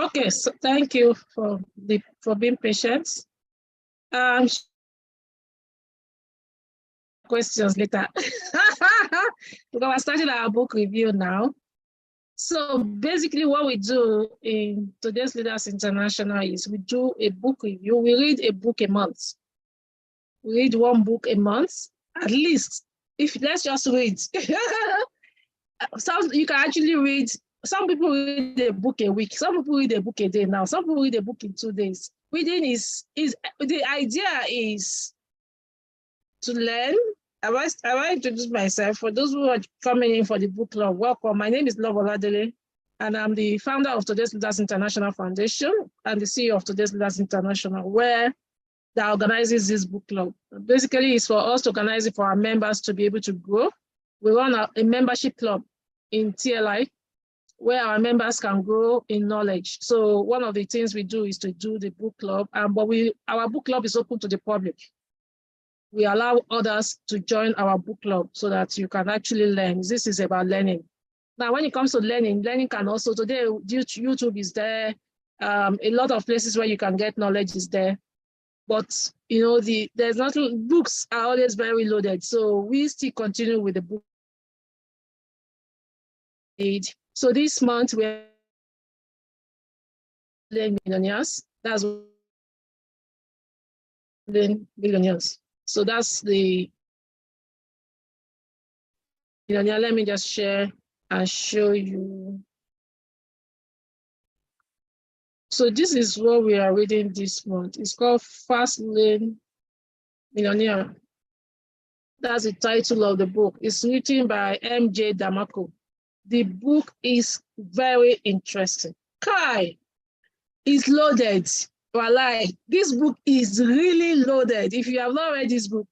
Okay, so thank you for being patient. Questions later. Because we're starting our book review now. So basically what we do in today's Leaders International is we do a book review. We read a book a month. We read one book a month, at least. If let's just read. You can actually read, some people read a book a week, some people read a book a day now, some people read a book in 2 days. Reading is the idea is to learn. I want to introduce myself. For those who are coming in for the book club, welcome. My name is Love Oladele, and I'm the founder of Today's Leaders International Foundation and the CEO of Today's Leaders International, where that organizes this book club. Basically, it's for us to organize it for our members to be able to grow. We run a membership club in TLI, where our members can grow in knowledge. So one of the things we do is to do the book club, but our book club is open to the public. We allow others to join our book club so that you can actually learn. This is about learning. Now, when it comes to learning can also, today, YouTube is there. A lot of places where you can get knowledge is there. But, you know, there's not, books are always very loaded. So we still continue with the book. So this month, we're millionaires. That's millionaires. So that's the millionaire. Let me just share and show you. So this is what we are reading this month. It's called Fastlane Millionaire. That's the title of the book. It's written by MJ DeMarco. The book is very interesting. Kai is loaded. Walai, this book is really loaded. If you have not read this book,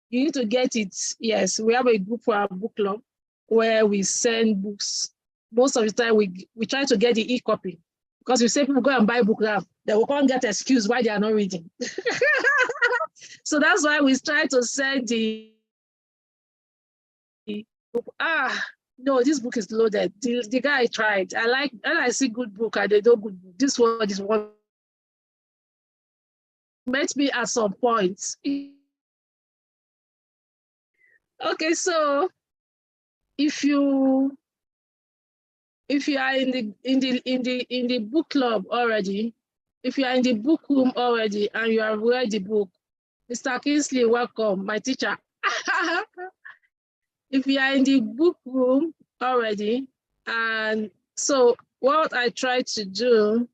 you need to get it. Yes, we have a group for our book club where we send books. Most of the time, we try to get the e-copy because we say people go and buy book now, they will can't get excuse why they are not reading. So that's why we try to send the book. No, this book is loaded. The guy tried. I see good book and they do good book. This one is one. Met me at some point. Okay, so if you are in the book club already, if you are in the book room already and you have read the book, Mr. Kingsley, welcome, my teacher. If you are in the book room already, and so what I try to do,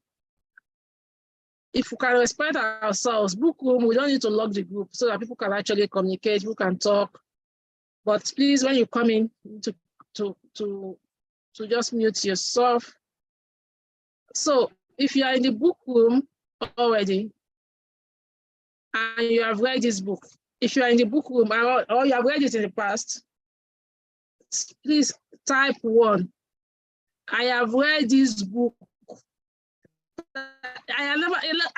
if we can respect ourselves, book room, we don't need to lock the group so that people can actually communicate, people can talk. But please, when you come in, to just mute yourself. So if you are in the book room already and you have read this book, if you are in the book room or you have read it in the past, please type 1. I have read this book. I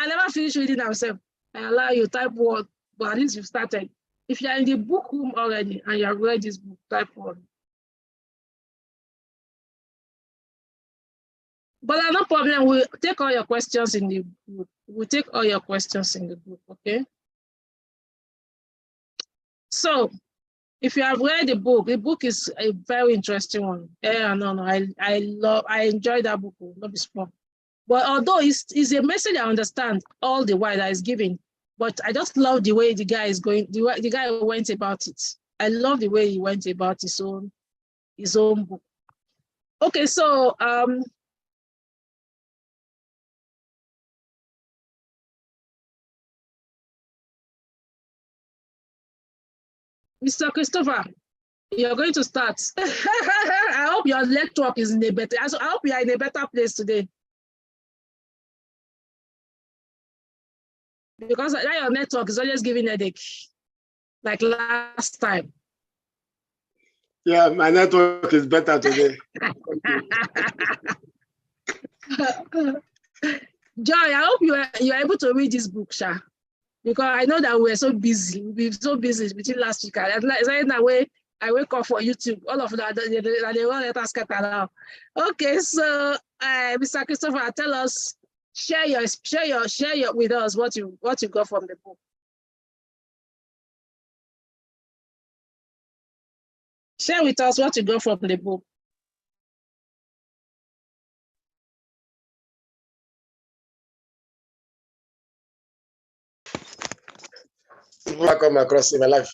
never finished reading myself. I allow you type 1, but at least you've started. If you are in the book room already and you have read this book, type 1. But no problem, we'll take all your questions in the group. We'll take all your questions in the group, okay? So, if you have read the book is a very interesting one. Yeah, no, I enjoyed that book, not be small. But although it's a message I understand all the while that is given, but I just love the way the guy is going, the guy went about it. I love the way he went about his own book. Okay, so Mr. Christopher, you're going to start. I hope your network is in a better, I hope you are in a better place today. Because your network is always giving a headache, like last time. Yeah, my network is better today. Joy, I hope you are able to read this book, Sha. Because I know that we're so busy. We've been so busy between last week. That way, I wake up for YouTube. All of that, they won't let us get around. Okay, so Mr. Christopher, tell us share your with us what you got from the book. Share with us what you got from the book. I come across in my life.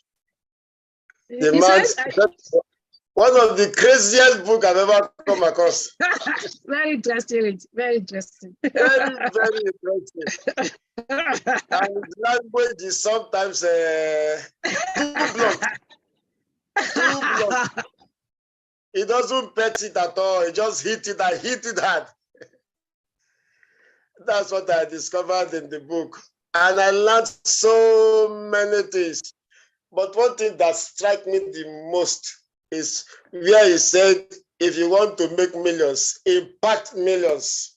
One of the craziest books I've ever come across. Very interesting. Very interesting. Very, very interesting. And language is sometimes too blunt. Too blunt. It doesn't pet it at all. It just hit it and hit it hard. That's what I discovered in the book. And I learned so many things. But one thing that struck me the most is where he said, if you want to make millions, impact millions.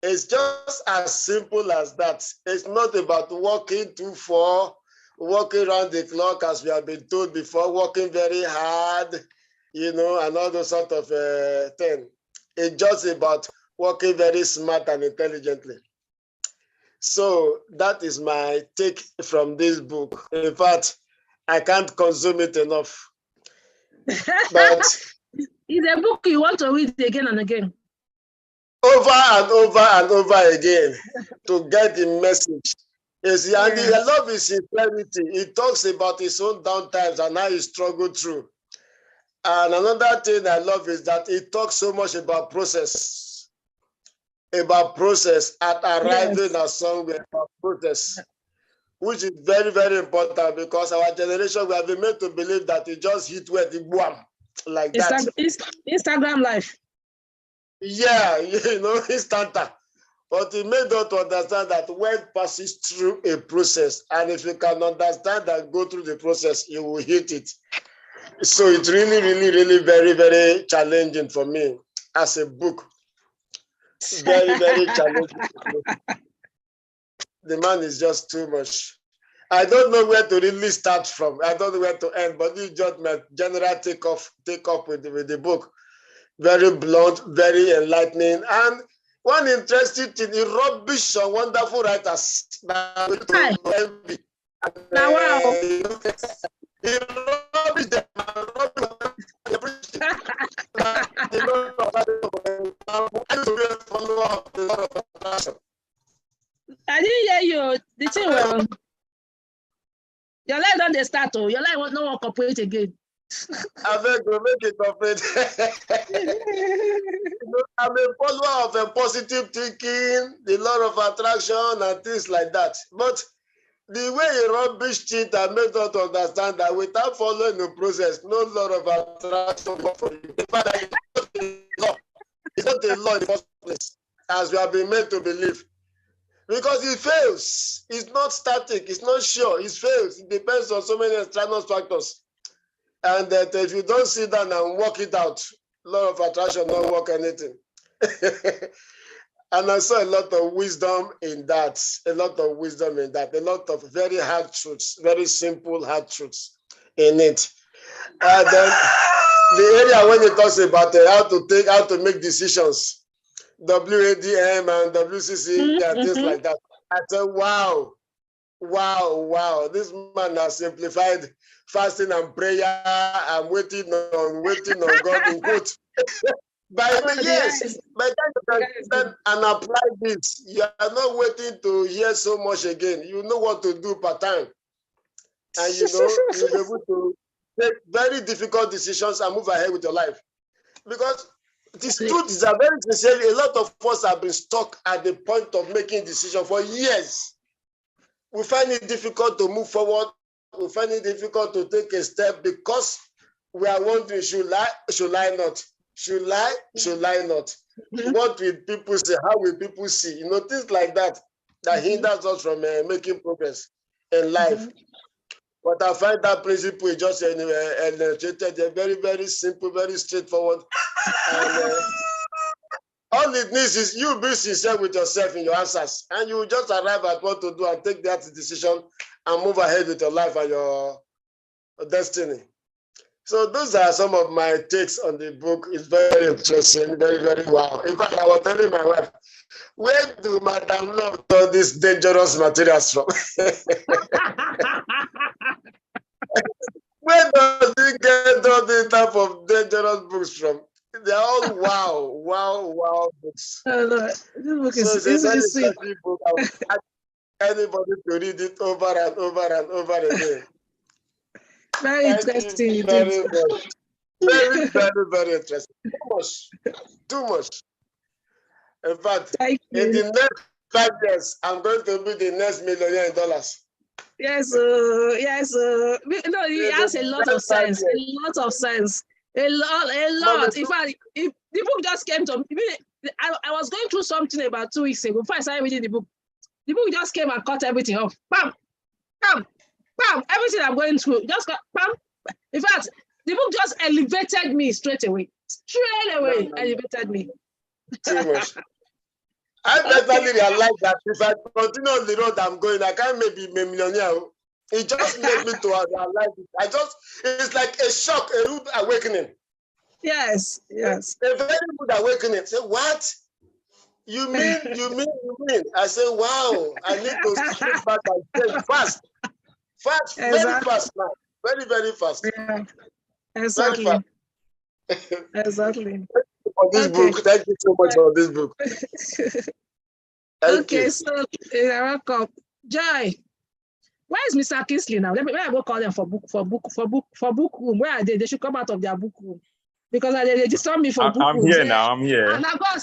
It's just as simple as that. It's not about working too far, working around the clock, as we have been told before, working very hard, you know, and all those sort of things. It's just about working very smart and intelligently. So that is my take from this book. In fact, I can't consume it enough. But it's a book you want to read again and again. Over and over and over again to get the message. And I love his sincerity. He talks about his own downtimes and how he struggled through. And another thing I love is that he talks so much about process at arriving at somewhere, about process, which is very, very important because our generation, we have been made to believe that it just hit where the boom, like that. Instagram life. Yeah, you know, instanta. But it made us to understand that when passes through a process, and if you can understand and go through the process, you will hit it. So it's really, really, really very, very challenging for me as a book. Very, very challenging. The man is just too much. I don't know where to really start from. I don't know where to end, but this just my general take up with the book. Very blunt, very enlightening, and one interesting thing, the rubbish and wonderful writers. Wow. I didn't hear you. Did you well? Your life don't start, oh. Your life will not cooperate again. I beg you, make it complete. I'm a follower of a positive thinking, the law of attraction, and things like that. But the way he rubbish it and made us understand that without following the process, no law of attraction will for you. In fact, it's not a law in the first place, as we have been made to believe. Because it fails. It's not static. It's not sure. It fails. It depends on so many external factors. And that if you don't sit down and work it out, law of attraction don't work anything. And I saw a lot of wisdom in that, a lot of very hard truths, very simple hard truths in it. And then the area when it talks about how to make decisions, WADM and WCC and things like that. I said, wow, this man has simplified fasting and prayer and waiting on God in quotes. By the years, by the time you can and apply this, you are not waiting to hear so much again. You know what to do per time. And you know, you'll be able to make very difficult decisions and move ahead with your life. Because this truth is a very sincere, a lot of us have been stuck at the point of making decisions for years. We find it difficult to move forward. We find it difficult to take a step because we are wondering, should I not? Should I not? What will people say? How will people see? You know, things like that hinders us from making progress in life. But I find that principle is just illustrated, very, very simple, very straightforward. And all it needs is you be sincere with yourself in your answers, and you will just arrive at what to do and take that decision and move ahead with your life and your destiny. So those are some of my takes on the book. It's very interesting, very, very wow. In fact, I was telling my wife, Where do Madam Love get all these dangerous materials from? Where does he get all these type of dangerous books from? They're all wow books. This book So is it's a very sweet. interesting book. I would ask anybody to read it over and over and over again. Very Thank interesting. you very much. Very interesting. Too much. In fact, in the next 5 years, I'm going to be the next millionaire in dollars. Yes. No, he has a lot of sense. A lot. In fact, if the book just came to me. I was going through something about 2 weeks ago before I started reading the book. The book just came and cut everything off. Bam, bam, bam. Everything I'm going through just got bam. In fact, the book just elevated me straight away. Elevated me. Too much. I personally realized that if I continue on the road I'm going, I can't maybe be a millionaire. It just made me to realize it. It's like a shock, a rude awakening. Yes. A very good awakening. Say, what? You mean? I say, wow, I need to straight back and change fast. Exactly. Very fast now. Very fast. Yeah. Exactly. Very fast. Exactly. For this book. Thank you so much for this book. Thank you. So you're welcome. Joy, where is Mr. Kingsley now? Let me go call them for book room. Where are they? They should come out of their book room. Because they disturb me for book room. I'm here now. I'm here. And I'm gonna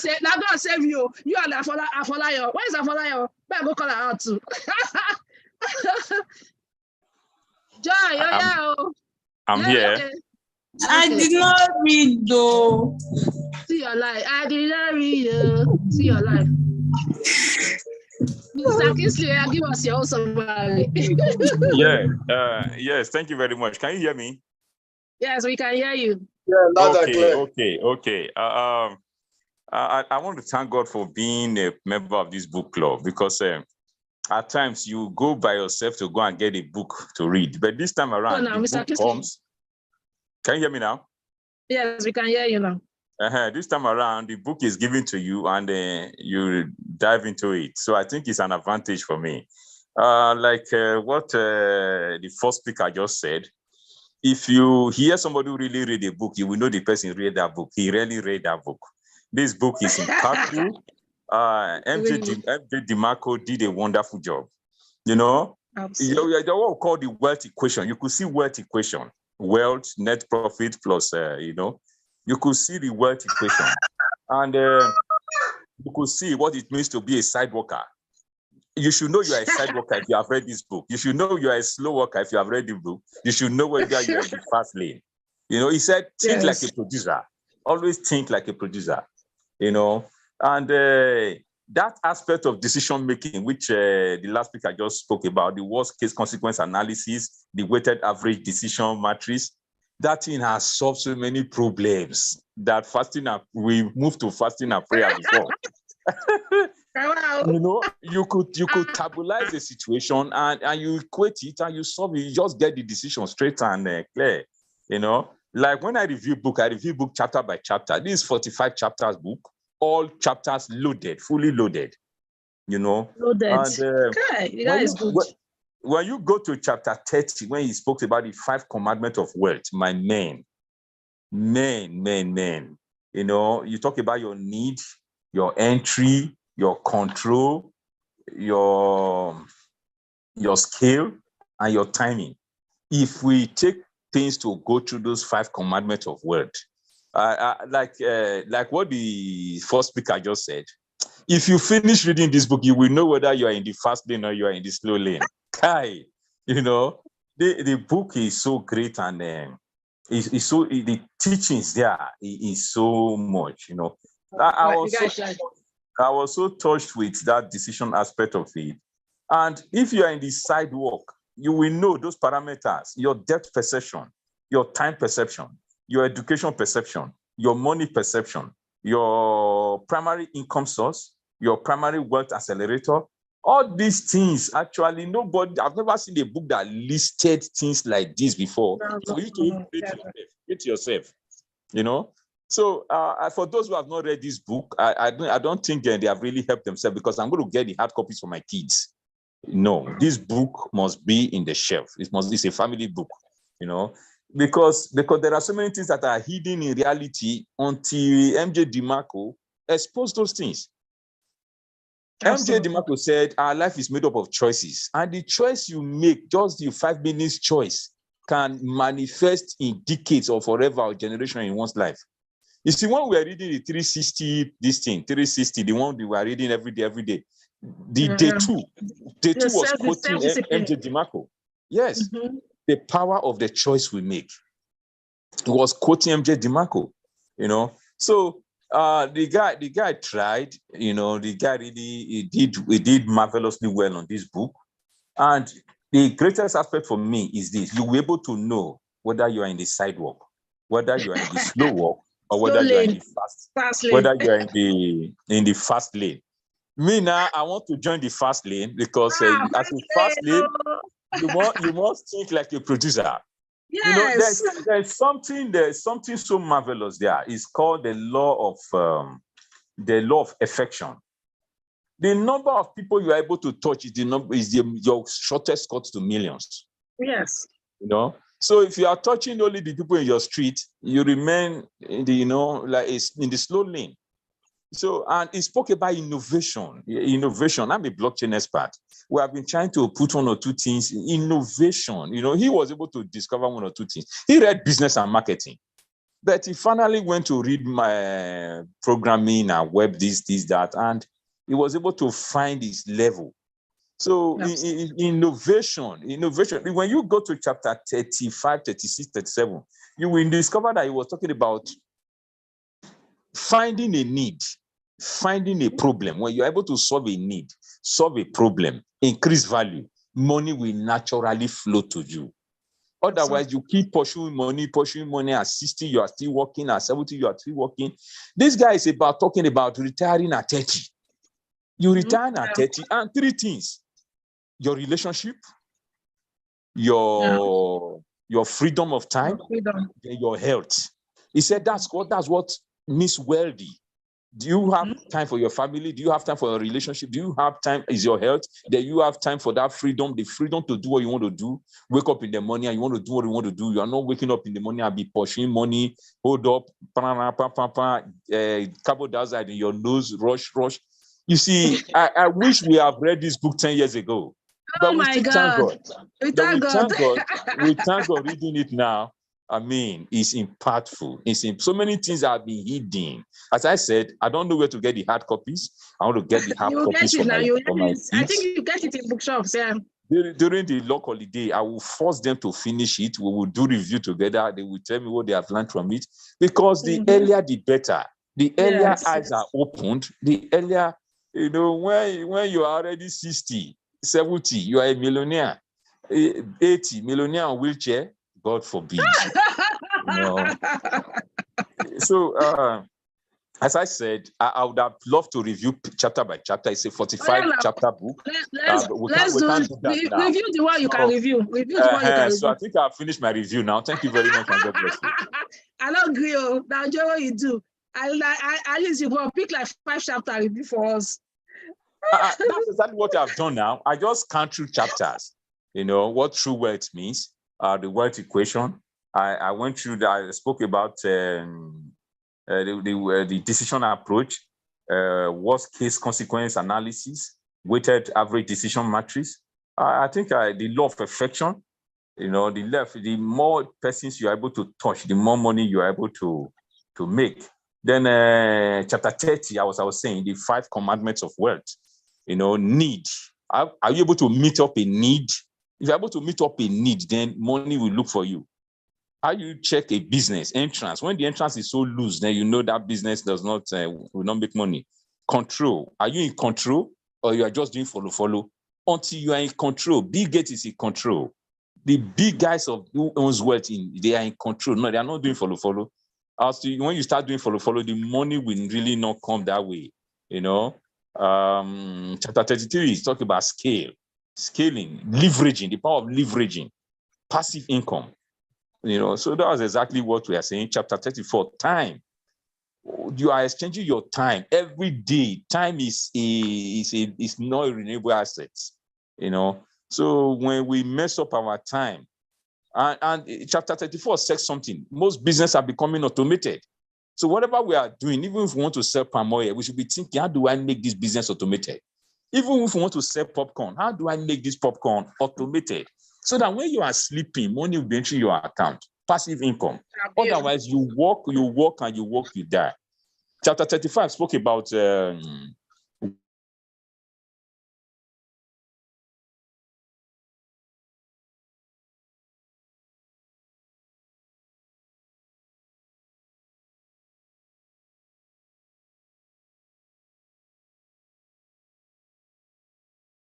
save you. You and Afolayo. Where is Afolayo? Better go call her out too. Joy, I'm here. Okay. I did not read though. See your life. I did not read. See your life. Mr. Kingsley, give us your own summary. Yes. Thank you very much. Can you hear me? Yes, we can hear you. Yeah, okay. I want to thank God for being a member of this book club because at times you go by yourself to go and get a book to read, but this time around, the book comes. Can you hear me now? Yes, we can hear you now. This time around, the book is given to you and you dive into it. So I think it's an advantage for me. Like what the first speaker just said, if you hear somebody who really read a book, you will know the person read that book. He really read that book. This book is impactful. MJ DeMarco did a wonderful job. You know, what we call the wealth equation. You could see wealth equation. Wealth, net profit plus, you could see the wealth equation. And you could see what it means to be a side worker. You should know you are a side worker if you have read this book. You should know you are a slow worker if you have read the book. You should know whether you are in the fast lane. You know, he said, think like a producer. Always think like a producer, And that aspect of decision making, which the last speaker just spoke about, the worst case consequence analysis, the weighted average decision matrix, that thing has solved so many problems that we moved to fasting and prayer before. You could tabulate the situation and you equate it and you solve it. You just get the decision straight and clear. Like when I review book chapter by chapter. This is 45 chapters book. All chapters loaded, fully loaded, Loaded. Okay, that is good. When you go to chapter 30, when he spoke about the 5 commandments of wealth, my men, you talk about your need, your entry, your control, your skill, and your timing. If we take things to go through those 5 commandments of wealth, like what the first speaker just said, if you finish reading this book, you will know whether you are in the fast lane or you are in the slow lane. Kai, the book is so great and the teachings there is so much. I was so touched with that decision aspect of it. And if you are in the sidewalk, you will know those parameters: your depth perception, your time perception, your education perception, your money perception, your primary income source, your primary wealth accelerator. All these things, actually, I've never seen a book that listed things like this before. For you to create yourself, So for those who have not read this book, I don't think they have really helped themselves, because I'm going to get the hard copies for my kids. No, this book must be in the shelf. It's a family book, because there are so many things that are hidden in reality until MJ DeMarco exposed those things. Absolutely. MJ DeMarco said, our life is made up of choices, and the choice you make, just the 5 minutes choice, can manifest in decades or forever or generation in one's life. You see, when we are reading the 360, 360, the one we were reading every day, day two was quoting MJ DeMarco. Yes, the power of the choice we make. It was quoting MJ DeMarco, So the guy tried, the guy really he did marvelously well on this book. And the greatest aspect for me is this: you'll be able to know whether you are in the sidewalk, whether you are in the slow walk, or whether you are in the fast lane. Whether you are in the fast lane. Me now, I want to join the fast lane, because as a fast lane, you must think like a producer. Yes. There's something so marvelous there. It's called the law of affection. The number of people you are able to touch is your shortest cut to millions. Yes. So if you are touching only the people in your street, you remain in the in the slow lane. So, and he spoke about innovation. I'm a blockchain expert. We have been trying to put 1 or 2 things. Innovation. He was able to discover 1 or 2 things. He read business and marketing, but he finally went to read my programming and web, this, that, and he was able to find his level. So innovation, when you go to chapter 35, 36, 37, you will discover that he was talking about finding a need, finding a problem. When you're able to solve a need, solve a problem, increase value, money will naturally flow to you. Otherwise, you keep pursuing money. At 60, you are still working. At 70, you are still working. This guy is talking about retiring at 30. You retire at 30, and 3 things: your relationship, your freedom of time, and your health. He said that's what means wealthy. Do you have time for your family? Do you have time for your relationship? Do you have time? Is your health? Do you have time for that freedom? The freedom to do what you want to do. Wake up in the morning and you want to do what you want to do. You are not waking up in the morning and be pursuing money. Hold up, carbon dioxide in your nose, rush. You see, I wish we have read this book 10 years ago. But we thank God. We thank God reading it now. I mean, it's impactful. So many things have been hidden. As I said, I don't know where to get the hard copies. I want to get the hard copies for my kids. I think you get it in bookshops, yeah. During the long holiday, I will force them to finish it. We will do review together. They will tell me what they have learned from it. Because the earlier, the better. The earlier eyes are opened, the earlier, when you are already 60, 70, you are a millionaire. 80, millionaire on wheelchair, God forbid. So, as I said, I would have loved to review chapter by chapter. It's a 45-chapter book. Let's review the one you can review. So I think I've finished my review now. Thank you very much, and God bless you. I don't agree. Now, enjoy what you do. At least you will pick like 5 chapter review for us. That's exactly what I've done now. I just count through chapters. What true wealth means, the wealth equation. I went through that. I spoke about the decision approach, worst case consequence analysis, weighted average decision matrix. I think the law of affection. The more persons you are able to touch, the more money you are able to make. Then chapter 30, I was saying the 5 commandments of wealth. Need. Are you able to meet up a need? If you're able to meet up a need, then money will look for you. How you check a business entrance? When the entrance is so loose, then that business will not make money. Control. Are you in control, or you are just doing follow? Until you are in control, Bill Gates is in control. The big guys who owns wealth, they are in control. No, they are not doing follow. When you start doing follow, the money will really not come that way. Chapter 33 is talking about scaling, leveraging, the power of leveraging, passive income. So that was exactly what we are saying. Chapter 34, time. you are exchanging your time every day. Time is not a renewable asset, you know. So when we mess up our time, and chapter 34 says something, most businesses are becoming automated. So whatever we are doing, even if we want to sell palm oil, we should be thinking, how do I make this business automated? Even if we want to sell popcorn, how do I make this popcorn automated? So that when you are sleeping, money will be entering your account, passive income. Otherwise, you work, and you die. Chapter 35 spoke about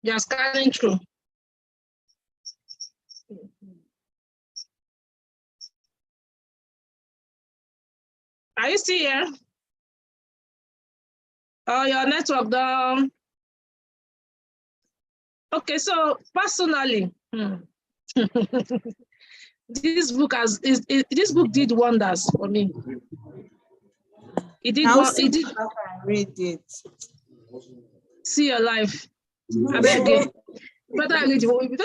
you're scanning through. Are you still here? Oh, your network down. Okay, so personally, this book did wonders for me. It did. It did. Read it. See your life. I beg you. Better read it.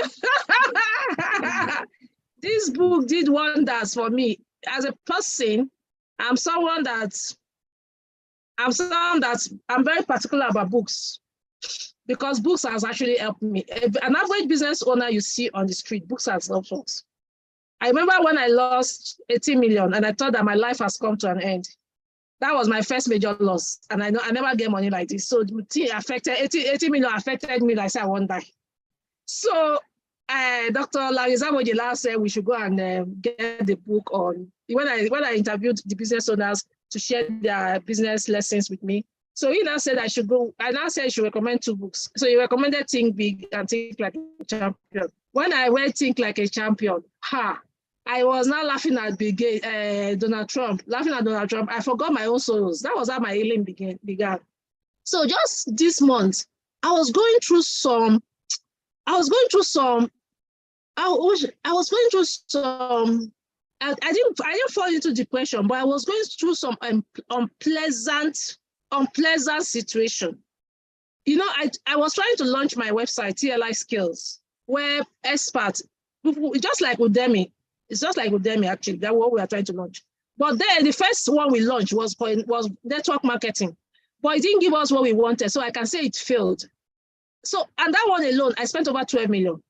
This book did wonders for me. As a person, I'm very particular about books, because books has actually helped me. An average business owner you see on the street, books has helped us. I remember when I lost 80 million and I thought that my life has come to an end. That was my first major loss. And I know I never get money like this. So the affected 80 million affected me like I said, I won't die. So Dr. Larissa Mojela said we should go and get the book on, when I interviewed the business owners to share their business lessons with me. So he now said I should go. I now said I should recommend 2 books. So he recommended Think Big and Think Like a Champion. When I read Think Like a Champion, I was now laughing at Donald Trump. I forgot my own sorrows. That was how my healing began. So just this month, I didn't fall into depression, but I was going through some unpleasant situation. You know, I was trying to launch my website, TLI Skills, where experts, just like Udemy, it's just like Udemy actually, that's what we are trying to launch. But then the first one we launched was network marketing, but it didn't give us what we wanted, so I can say it failed. So, and that one alone, I spent over 12 million.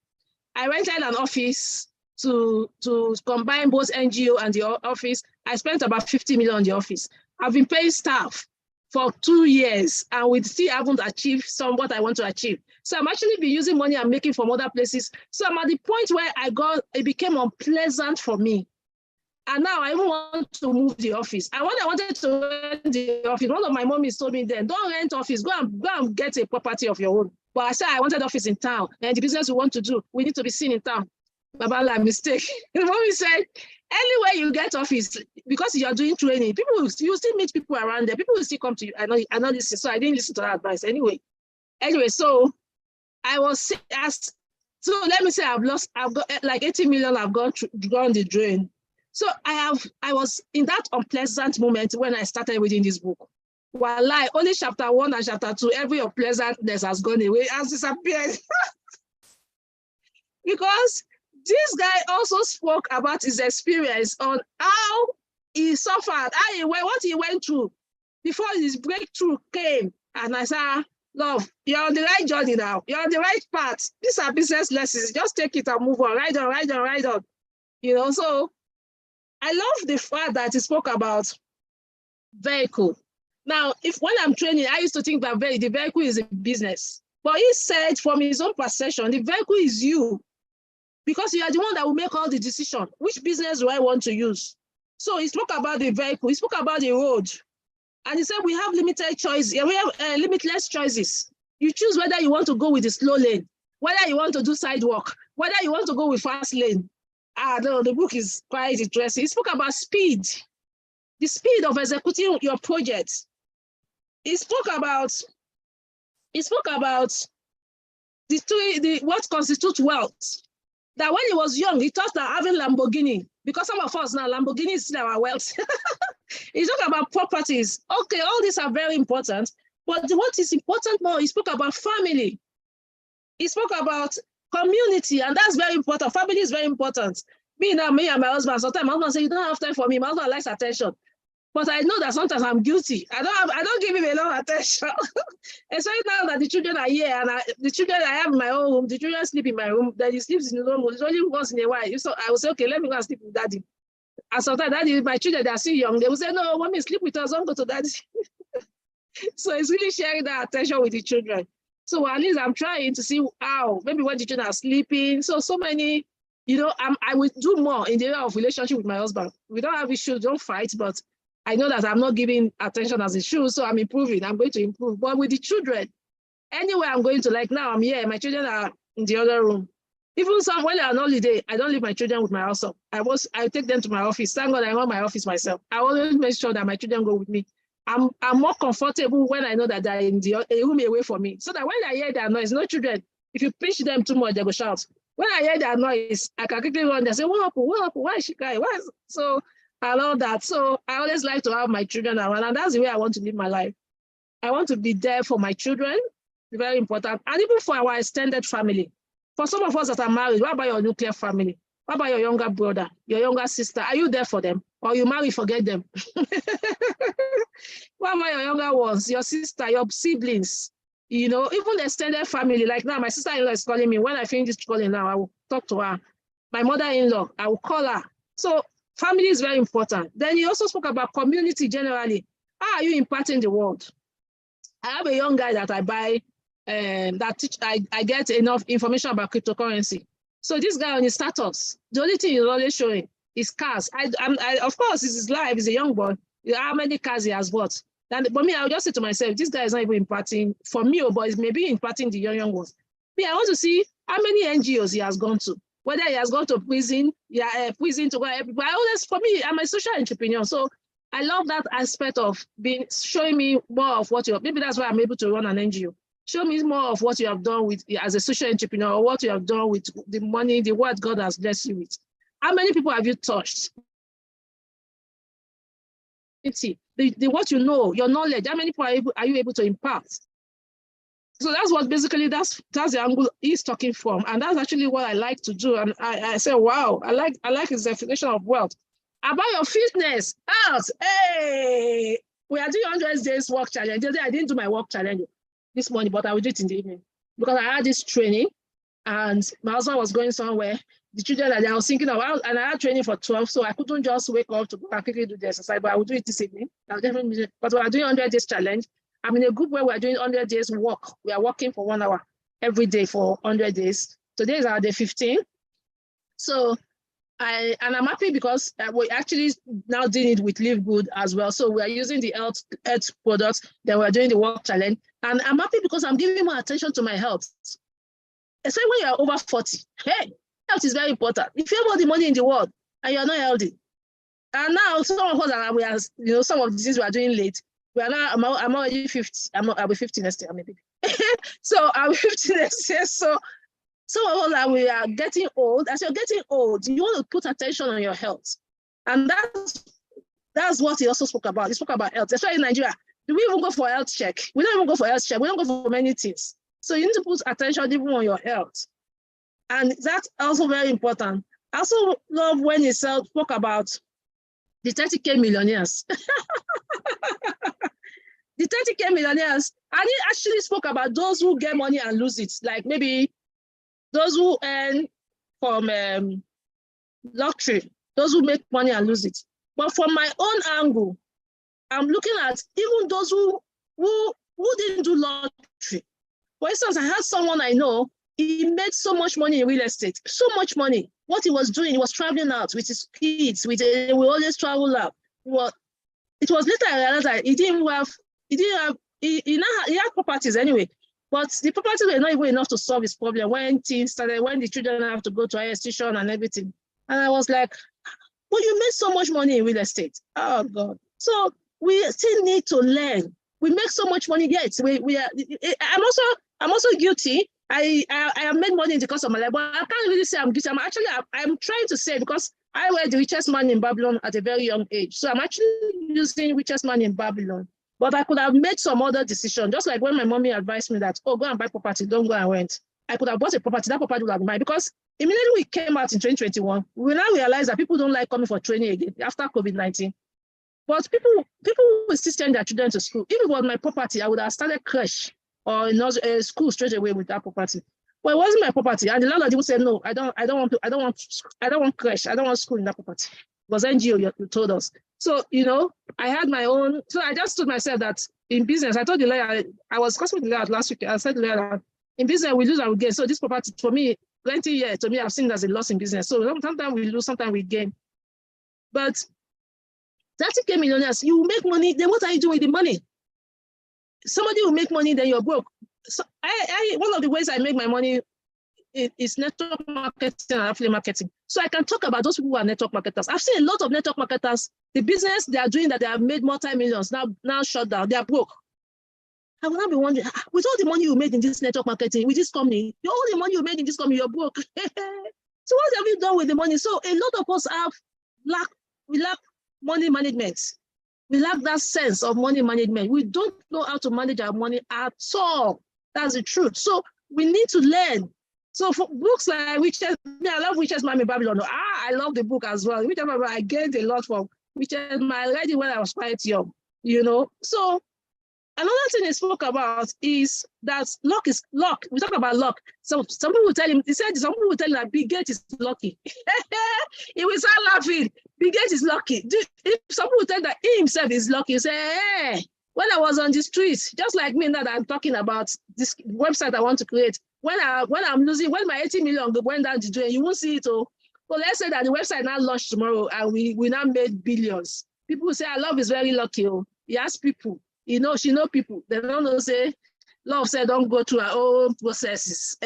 I rented an office to combine both NGO and the office. I spent about 50 million on the office. I've been paying staff for 2 years, and we still haven't achieved what I want to achieve. So I'm actually been using money I'm making from other places. So I'm at the point where it became unpleasant for me. And now I even want to move the office. And when I wanted to rent the office, one of my mommies told me then, don't rent office, go and get a property of your own. But I said I wanted office in town, and the business we want to do, we need to be seen in town. Babala, mistake. The mommy said, anywhere you get office, because you're doing training, you still meet people around there. People will still come to you. I know this, so I didn't listen to that advice anyway. So I was asked, so let me say I've got like 80 million, I've gone the drain. So I was in that unpleasant moment when I started reading this book. While only chapter 1 and chapter 2, every unpleasantness has gone away, has disappeared. Because this guy also spoke about his experience on how he suffered, what he went through before his breakthrough came. And I said, love, you're on the right journey now. You're on the right path. These are business lessons. Just take it and move on. Ride on. You know, so I love the fact that he spoke about vehicle. Now, when I'm training, I used to think that the vehicle is a business. But he said from his own perception, the vehicle is you. Because you are the one that will make all the decision. Which business do I want to use? So he spoke about the vehicle. He spoke about the road. And he said, we have limited choices. We have limitless choices. You choose whether you want to go with the slow lane, whether you want to do sidewalk, whether you want to go with fast lane. No, the book is quite interesting. He spoke about speed, the speed of executing your project. He spoke about what constitutes wealth. That when he was young, he thought that having Lamborghini, because some of us now, Lamborghini is still our wealth. He talked about properties. Okay, all these are very important. But what is important more, he spoke about family. He spoke about community, and that's very important. Family is very important. Me and my husband, sometimes my husband says, you don't have time for me. My husband likes attention. But I know that sometimes I'm guilty. I don't give him a lot of attention. Especially now that the children are here and the children I have in my own room, the children sleep in my room, then he sleeps in his own room. It's only once in a while. So I will say, okay, let me go and sleep with daddy. And sometimes daddy, my children, they are still young. They will say, no, mommy, sleep with us, don't go to daddy. So it's really sharing that attention with the children. So at least I'm trying to see how, maybe when the children are sleeping. So many, I will do more in the area of relationship with my husband. We don't have issues, don't fight, but I know that I'm not giving attention as it should, so I'm improving. I'm going to improve. But with the children, anywhere I'm going to, like now I'm here, my children are in the other room. Even when they're on holiday, I don't leave my children with my husband. I take them to my office. Thank God I run my office myself. I always make sure that my children go with me. I'm more comfortable when I know that they're in a room away from me. So that when I hear their noise, no children, if you pinch them too much, they go shout. When I hear their noise, I can quickly run. They say, what happened? What happened? Why is she crying? So I love that. So I always like to have my children around, and that's the way I want to live my life. I want to be there for my children, very important, and even for our extended family. For some of us that are married, what about your nuclear family? What about your younger brother, your younger sister? Are you there for them? Or you marry, forget them? What about your younger ones, your sister, your siblings? Even the extended family. Like now, my sister-in-law is calling me. When I finish this calling now, I will talk to her. My mother-in-law, I will call her. So family is very important. Then he also spoke about community generally. How are you impacting the world? I have a young guy that I buy, I get enough information about cryptocurrency. So this guy on his status, the only thing he's always showing is cars. Of course, it's his life. He's a young boy. How many cars he has bought? But me, I'll just say to myself, this guy is not even impacting for me, but it's maybe impacting the young ones. Me, I want to see how many NGOs he has gone to. Whether he has gone to prison, prison to go. But for me, I'm a social entrepreneur, so I love that aspect of showing me more of what maybe that's why I'm able to run an NGO. Show me more of what you have done as a social entrepreneur, or what you have done with the money, the word God has blessed you with. How many people have you touched? What you know, your knowledge. How many people are you able to impact? So that's what basically that's the angle he's talking from, and that's actually what I like to do. And I say, wow, I like his definition of wealth. About your fitness, health. Hey, we are doing 100 days work challenge. I didn't do my work challenge this morning, but I will do it in the evening because I had this training, and my husband was going somewhere. The children that I was thinking about, and I had training for 12, so I couldn't just wake up to go and quickly do the exercise, but I will do it this evening. But we are doing 100 days challenge. I'm in a group where we're doing 100 days work. We are working for 1 hour every day for 100 days. Today is our day 15. So I'm happy because we're actually now doing it with Live Good as well. So we are using the health products, then we're doing the work challenge. And I'm happy because I'm giving more attention to my health. Especially when you're over 40. Hey, health is very important. If you have all the money in the world and you're not healthy, and now some of us some of the things we are doing late. We are now, I'm already 50. I'll be 50 next year, maybe. So I'll be 50 next year. So some of us we are getting old. As you're getting old, you want to put attention on your health. And that's what he also spoke about. He spoke about health. Especially in Nigeria. Do we even go for a health check? We don't even go for a health check. We don't go for many things. So you need to put attention even on your health. And that's also very important. I also love when he spoke about the 30K millionaires. The 30K millionaires, and he actually spoke about those who get money and lose it, like maybe those who earn from lottery, those who make money and lose it. But from my own angle, I'm looking at even those who didn't do lottery. For instance, I had someone I know, he made so much money in real estate, so much money. What he was doing, he was traveling out with his kids, we always travel out. It was later I realized that he had properties anyway, but the properties were not even enough to solve his problem when things started, when the children have to go to higher station and everything. And I was like, well, you made so much money in real estate. Oh God. So we still need to learn. We make so much money, yes. I'm also guilty. I have made money in the course of my life, but I can't really say I'm guilty. I'm trying to say, because I was the richest man in Babylon at a very young age. So I'm actually using richest man in Babylon. But I could have made some other decision, just like when my mommy advised me that, oh, go and buy property, don't go and rent. I could have bought a property, that property would have been mine. Because immediately we came out in 2021, we now realize that people don't like coming for training again after COVID-19. But people will still send their children to school. If it was my property, I would have started creche or school straight away with that property. But it wasn't my property, and the landlord would say, no, I don't want creche, I don't want school in that property. It was NGO you told us. So, I had my own, so I just told myself that in business, I told the lawyer, I was discussing with the lawyer last week, I said to the lawyer, in business, we lose and we gain. So this property, for me, 20 years, to me, I've seen it as a loss in business. So sometimes we lose, sometimes we gain. But 30K millionaires, you make money, then what are you doing with the money? Somebody will make money, then you're broke. So one of the ways I make my money is network marketing and affiliate marketing. So I can talk about those people who are network marketers. I've seen a lot of network marketers, the business they are doing that they have made multi-millions, now shut down, they are broke. I will not be wondering, with all the money you made in this network marketing, with this company, all the money you made in this company, you're broke. So what have you done with the money? So a lot of us we lack money management. We lack that sense of money management. We don't know how to manage our money at all. That's the truth. So we need to learn. So for books like I love Richest Man in Babylon. I love the book as well. I gained a lot from Richest Man. I read it when I was quite young, So another thing he spoke about is that luck is luck. We talk about luck. So some people will tell him, some people will tell him that Bill Gates is lucky. He will start laughing. Bill Gates is lucky. If some people will tell him that he himself is lucky, you say, hey, when I was on the streets, just like me now that I'm talking about this website I want to create, when my 80 million went down the drain, you won't see it all. But let's say that the website now launched tomorrow and we now made billions. People will say, Love is very lucky. He has people. She know people. They don't know, say, Love said, don't go through our own processes.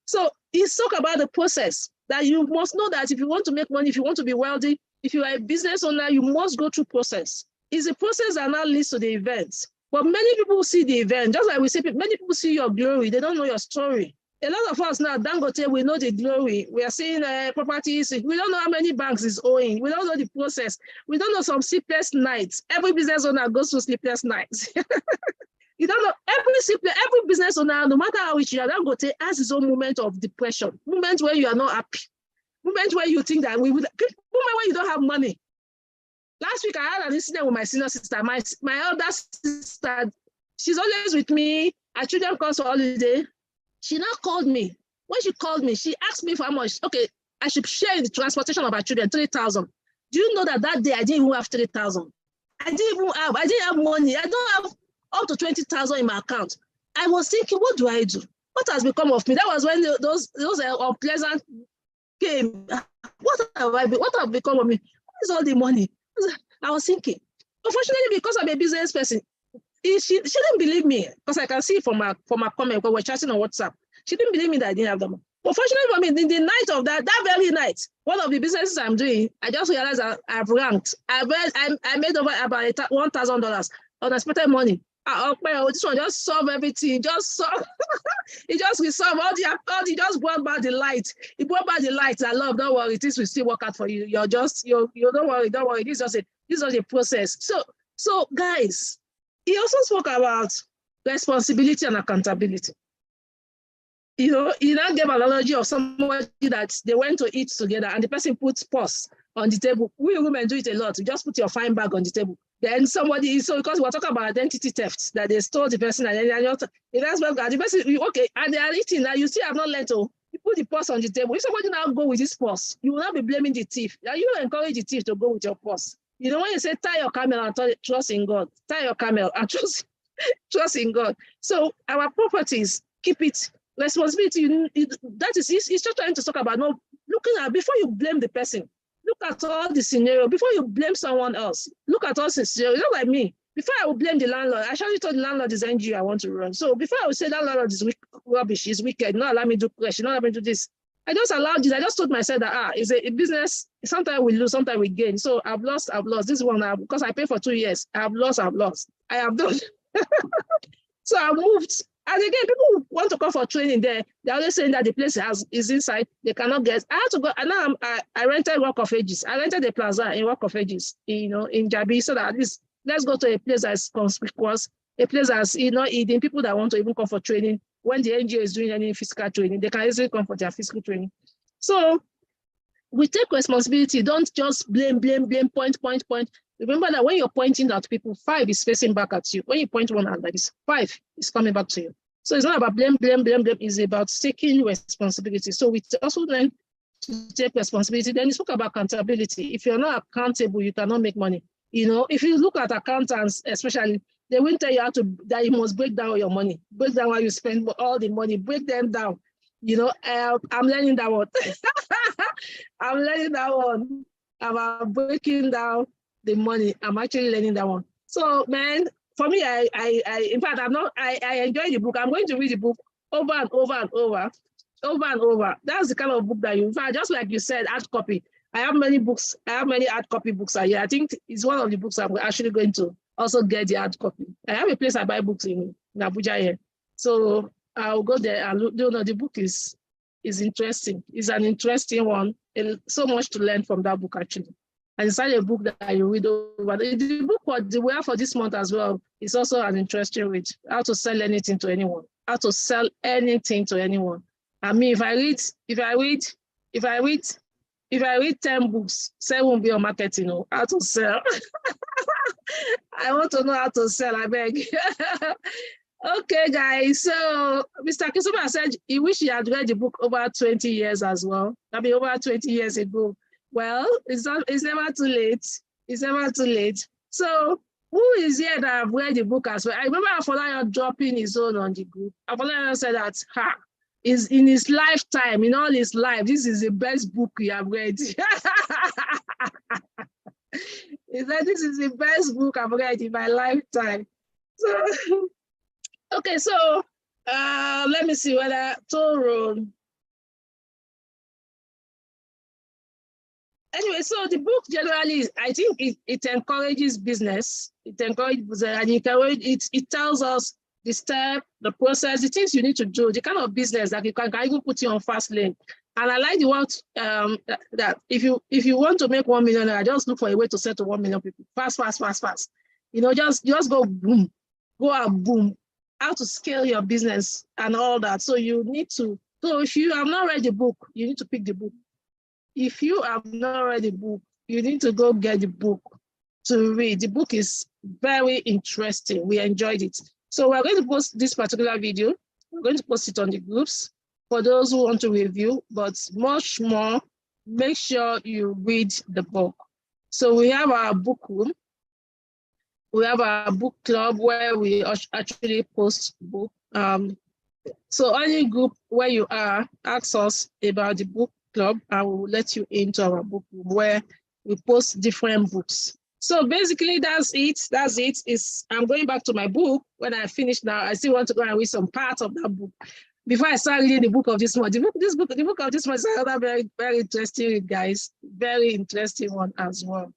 So he's talk about the process, that you must know that if you want to make money, if you want to be wealthy, if you are a business owner, you must go through process. It's a process that now leads to the events. But many people see the event, just like we say, many people see your glory. They don't know your story. A lot of us now, Dangote, we know the glory. We are seeing properties. We don't know how many banks is owing. We don't know the process. We don't know some sleepless nights. Every business owner goes through sleepless nights. You don't know, every business owner, no matter how rich you are, Dangote has his own moment of depression, moment where you are not happy, moment where you think that moment where you don't have money. Last week, I had an incident with my senior sister. My elder sister, she's always with me. Our children come to holiday. She now called me. When she called me, she asked me for how much. Okay, I should share the transportation of our children, 3,000. Do you know that day I didn't even have 3,000? I didn't have money. I don't have up to 20,000 in my account. I was thinking, what do I do? What has become of me? That was when those unpleasant came. What have become of me? What is all the money? I was thinking. Unfortunately, because I'm a business person, she didn't believe me, because I can see from her comment, because we're chatting on WhatsApp. She didn't believe me that I didn't have them. But fortunately for me, in the night of that very night, one of the businesses I'm doing, I just realized that I've ranked. I made over about $1,000 unexpected money. This one just solved everything. Just solved. It just resolved all the. He just brought back the light. He brought back the light. I love. Don't worry, this will still work out for you. You don't worry. This is a process. So guys, he also spoke about responsibility and accountability. He now gave an analogy of somebody that they went to eat together and the person puts purse on the table. We women do it a lot. You just put your fine bag on the table. Then because we're talking about identity theft, that they stole the person and then the person, okay, and they are eating, now you still have not learned to put the purse on the table. If somebody now go with this purse, you will not be blaming the thief. Now you will encourage the thief to go with your purse. When you say tie your camel and trust in God, tie your camel and trust in God. So our properties, keep it. Responsibility, that is, he's just trying to talk about looking at, before you blame the person, look at all the scenario. Before you blame someone else, look at all the scenario. Not like me. Before I would blame the landlord, I actually told the landlord is NGO I want to run. So before I would say that landlord is rubbish, he's wicked, not allow me to do question, not allow me to do this. I just allowed this. I just told myself that it's a business. Sometimes we lose, sometimes we gain. So I've lost. This one because I paid for 2 years. I've lost. I have done. So I moved. And again, people who want to come for training there, they're always saying that the place is inside, they cannot get. I had to go, and now I rented Rock of Ages. I rented the plaza in Rock of Ages, in Jabi, so that at least let's go to a place that's conspicuous, a place that's eating people that want to even come for training. When the NGO is doing any physical training, they can easily come for their physical training. So we take responsibility. Don't just blame, point. Remember that when you're pointing at people, 5 is facing back at you. When you point one out like this, 5 is coming back to you. So it's not about blame. It's about taking responsibility. So we also learn to take responsibility. Then you spoke about accountability. If you're not accountable, you cannot make money. If you look at accountants, especially, they will tell you that you must break down your money, break down how you spend all the money, break them down. I'm learning that one. I'm learning that one about breaking down the money. I'm actually learning that one. So, man, for me, in fact, I enjoy the book. I'm going to read the book over and over. That's the kind of book that in fact, just like you said, hard copy. I have many books. I have many hard copy books here. I think it's one of the books I'm actually going to also get the hard copy. I have a place I buy books in Abuja here. So I'll go there and look. The book is interesting. It's an interesting one. So much to learn from that book, actually. And it's a book that you read over. The book we have for this month as well is also an interesting read. How to sell anything to anyone. How to sell anything to anyone. I mean, if I read 10 books, 7 will be on marketing, how to sell. I want to know how to sell, I beg. Okay, guys. So Mr. Kisuma said he wished he had read the book over 20 years as well. Over 20 years ago. Well, it's never too late. It's never too late. So who is here that have read the book as well? I remember Afolayan dropping his own on the group. Afolayan said that is in his lifetime, in all his life, this is the best book he have read. He said this is the best book I've read in my lifetime. So okay, so let me see whether Toro. Anyway, so the book generally, I think it encourages business. It encourages, and it tells us the step, the process, the things you need to do, the kind of business that you can even put you on Fastlane. And I like the word that if you want to make 1 million, just look for a way to sell to 1 million people. Fast. Just go boom, go out boom. How to scale your business and all that. So you need to. So if you have not read the book, you need to pick the book. If you have not read the book, you need to go get the book to read. The book is very interesting. We enjoyed it. So we're going to post this particular video. We're going to post it on the groups for those who want to review, but much more, make sure you read the book. So we have our book room. We have our book club where we actually post book. So any group where you are, ask us about the book club, and we'll let you into our book room where we post different books. So basically, that's it. I'm going back to my book. When I finish now, I still want to go and read some parts of that book before I start reading the book of this month. The book of this month is another very, very interesting, guys. Very interesting one as well.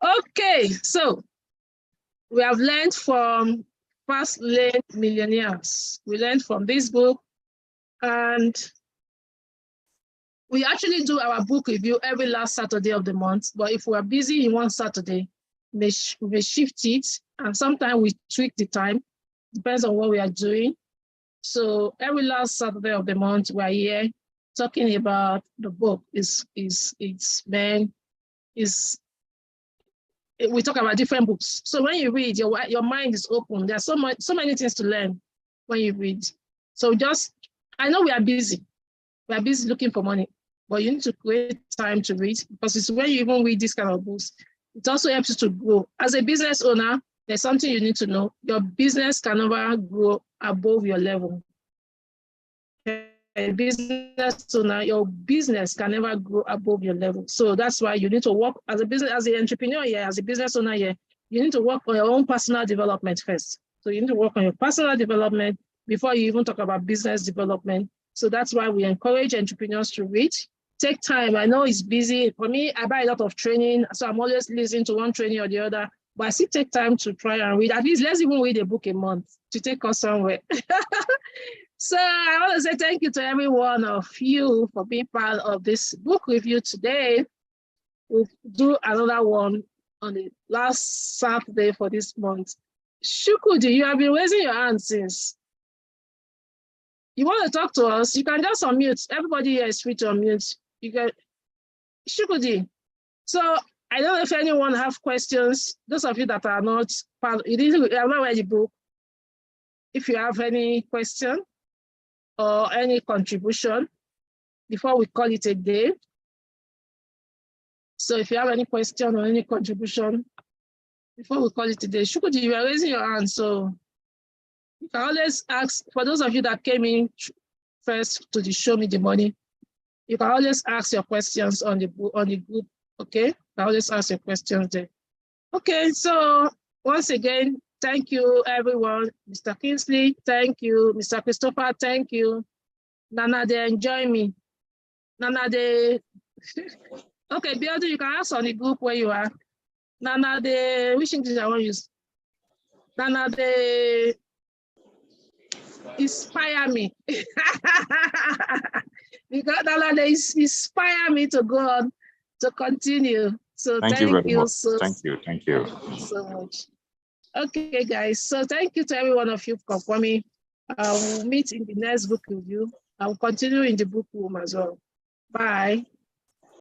Okay, so we have learned from Fastlane Millionaires. We learned from this book, and we actually do our book review every last Saturday of the month, but if we're busy in one Saturday, we may shift it, and sometimes we tweak the time, depends on what we are doing. So every last Saturday of the month, we're here talking about the book. We talk about different books. So when you read, your mind is open. There's so many things to learn when you read. So I know we are busy. We are busy looking for money, but you need to create time to read, because it's when you even read this kind of books, it also helps you to grow. As a business owner, there's something you need to know. Your business can never grow above your level. A business owner, your business can never grow above your level. So that's why you need to work as an entrepreneur here, as a business owner here, you need to work on your own personal development first. So you need to work on your personal development before you even talk about business development. So that's why we encourage entrepreneurs to read. Take time. I know it's busy. For me, I buy a lot of training, so I'm always listening to one training or the other. but I still take time to try and read. At least let's even read a book a month to take us somewhere. So I want to say thank you to every one of you for being part of this book review today. We'll do another one on the last Saturday for this month. Shukudu, you have been raising your hand since. You want to talk to us? You can just unmute. Everybody here is free to unmute. You can, Shukudu. So I don't know if anyone have questions. Those of you that are not part, you have not read the book. If you have any question or any contribution before we call it a day. So if you have any question or any contribution before we call it a day, Shukudu, you are raising your hand, so you can always ask. For those of you that came in first to the Show Me the Money, you can always ask your questions on the group. Okay, you can always ask your questions there. Okay, so once again, thank you everyone. Mr. Kingsley, thank you. Mr. Christopher, thank you. Nana, they enjoy me. Nana, they. Okay, Bill, you can ask on the group where you are. Nana, they, which English I want to use? Nana, they inspire me. Because Nana, they inspire me to go on, to continue. So thank you very much. So, thank you so much. Okay, guys. So thank you to every one of you for coming. We'll meet in the next book review. I'll continue in the book room as well. Bye.